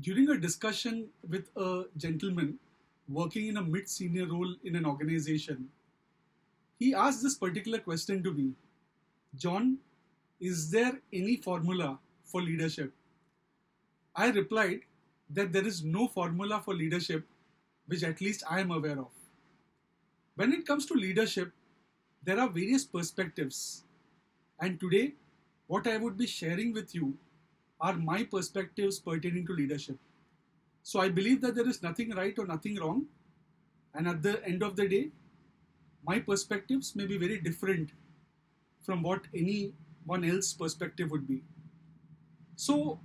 During a discussion with a gentleman working in a mid senior role in an organization, he asked this particular question to me: John, is there any formula for leadership? I replied that there is no formula for leadership which at least I am aware of. When it comes to leadership, there are various perspectives, and today, what I would be sharing with you are my perspectives pertaining to leadership. So I believe that there is nothing right or nothing wrong, and at the end of the day, my perspectives may be very different from what anyone else's perspective would be. So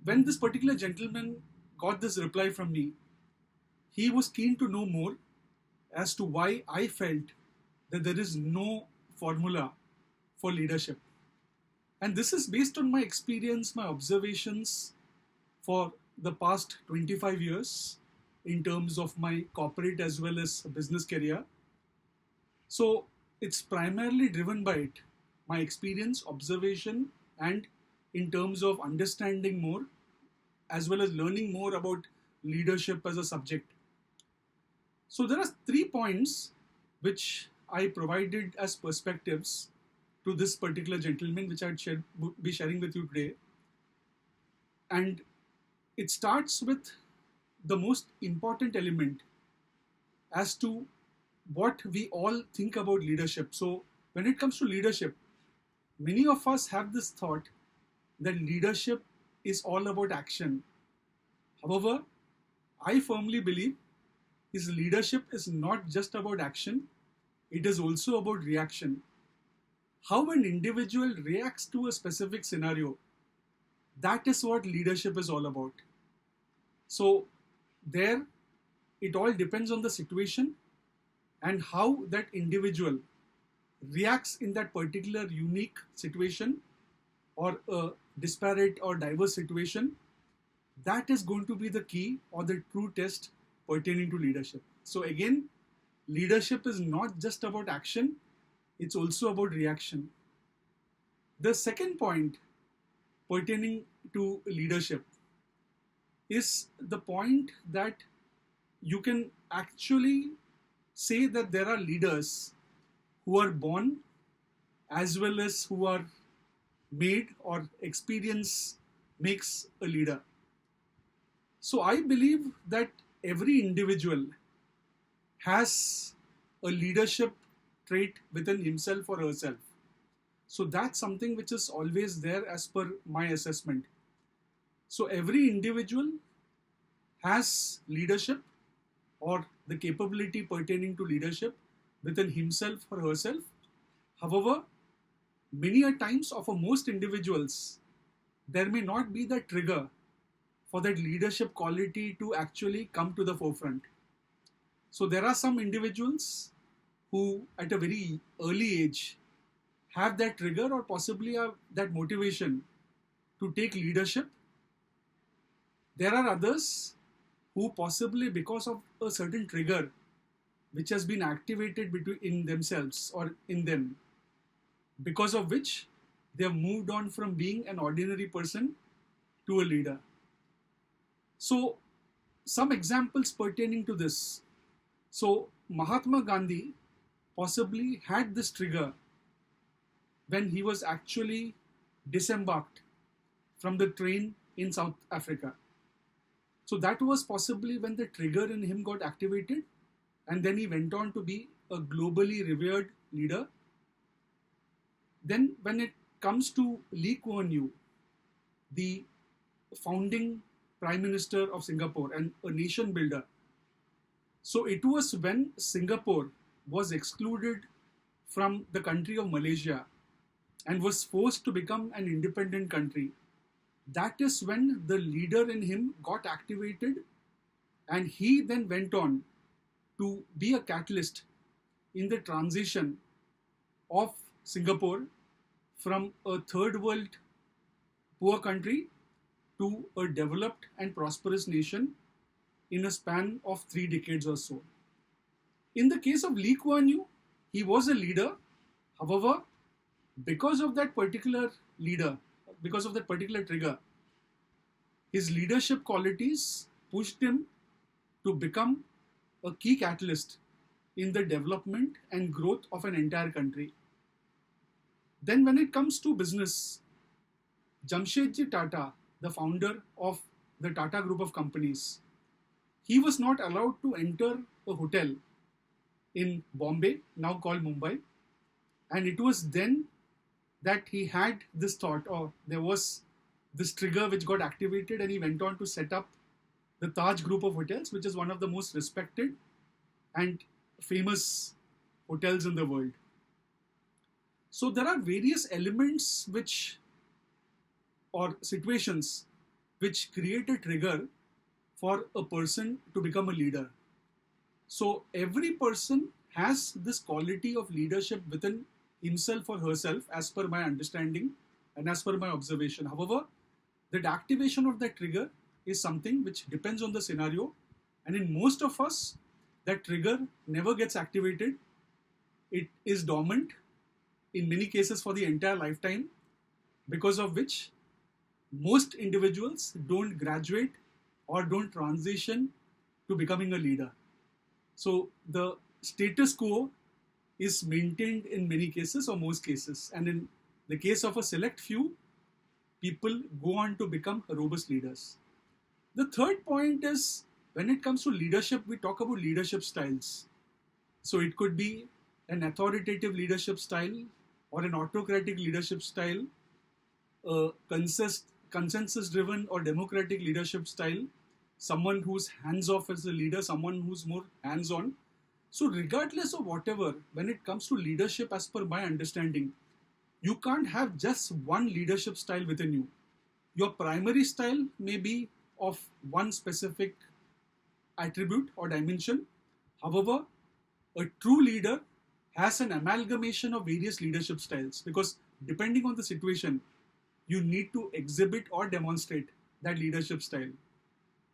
when this particular gentleman got this reply from me, he was keen to know more as to why I felt that there is no formula for leadership. And this is based on my experience, my observations for the past 25 years in terms of my corporate as well as business career. So it's primarily driven by it, my experience, observation, and in terms of understanding more as well as learning more about leadership as a subject. So there are 3 points which I provided as perspectives to this particular gentleman, which I'd be sharing with you today. And it starts with the most important element as to what we all think about leadership. So when it comes to leadership, many of us have this thought that leadership is all about action. However, I firmly believe his leadership is not just about action, it is also about reaction. How an individual reacts to a specific scenario, that is what leadership is all about. So there, it all depends on the situation and how that individual reacts in that particular unique situation or a disparate or diverse situation. That is going to be the key or the true test pertaining to leadership. So again, leadership is not just about action, it's also about reaction. The second point pertaining to leadership is the point that you can actually say that there are leaders who are born as well as who are made, or experience makes a leader. So I believe that every individual has a leadership trait within himself or herself. So that's something which is always there as per my assessment. So every individual has leadership or the capability pertaining to leadership within himself or herself. However, many a times of most individuals, there may not be the trigger for that leadership quality to actually come to the forefront. So there are some individuals who at a very early age have that trigger or possibly have that motivation to take leadership. There are others who possibly, because of a certain trigger which has been activated in themselves or in them, because of which they have moved on from being an ordinary person to a leader. So some examples pertaining to this. So Mahatma Gandhi possibly had this trigger when he was actually disembarked from the train in South Africa. So that was possibly when the trigger in him got activated, and then he went on to be a globally revered leader. Then when it comes to Lee Kuan Yew, the founding Prime Minister of Singapore and a nation builder. So it was when Singapore was excluded from the country of Malaysia and was forced to become an independent country. That is when the leader in him got activated, and he then went on to be a catalyst in the transition of Singapore from a third world poor country to a developed and prosperous nation in a span of 3 decades or so. In the case of Lee Kuan Yew, he was a leader. However, because of that particular leader, because of that particular trigger, His leadership qualities pushed him to become a key catalyst in the development and growth of an entire country. Then, when it comes to business, Jamshedji Tata, the founder of the Tata Group of Companies, he was not allowed to enter a hotel in Bombay, now called Mumbai. And it was then that he had this thought, or there was this trigger which got activated, and he went on to set up the Taj Group of Hotels, which is one of the most respected and famous hotels in the world. So there are various elements which, or situations, which create a trigger for a person to become a leader. So every person has this quality of leadership within himself or herself, as per my understanding and as per my observation. However, that activation of that trigger is something which depends on the scenario, and in most of us, that trigger never gets activated. It is dormant in many cases for the entire lifetime, because of which most individuals don't graduate or don't transition to becoming a leader. So the status quo is maintained in many cases or most cases, and in the case of a select few, people go on to become robust leaders. The third point is, when it comes to leadership, we talk about leadership styles. So it could be an authoritative leadership style or an autocratic leadership style, a consensus driven or democratic leadership style, someone who's hands off as a leader, someone who's more hands on. So regardless of whatever, when it comes to leadership, as per my understanding, you can't have just one leadership style within you. Your primary style may be of one specific attribute or dimension. However, a true leader has an amalgamation of various leadership styles, because depending on the situation, you need to exhibit or demonstrate that leadership style.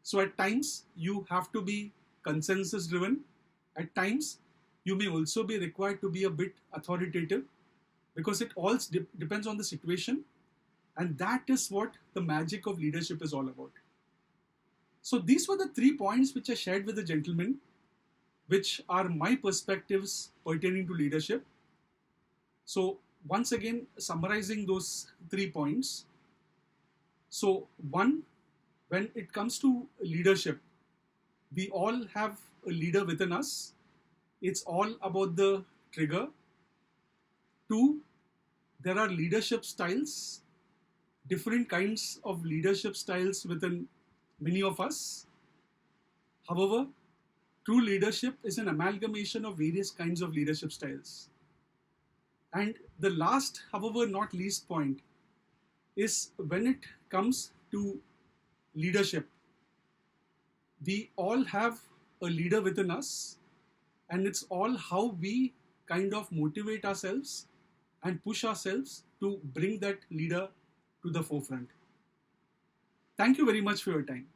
So at times, you have to be consensus driven. At times, you may also be required to be a bit authoritative, because it all depends on the situation. And that is what the magic of leadership is all about. So these were the 3 points which I shared with the gentleman, which are my perspectives pertaining to leadership. So once again, summarizing those 3 points. So one, when it comes to leadership, we all have a leader within us. It's all about the trigger. 2, there are leadership styles, different kinds of leadership styles within many of us. However, true leadership is an amalgamation of various kinds of leadership styles. And the last, however not least point, is when it comes to leadership, we all have a leader within us, and it's all how we kind of motivate ourselves and push ourselves to bring that leader to the forefront. Thank you very much for your time.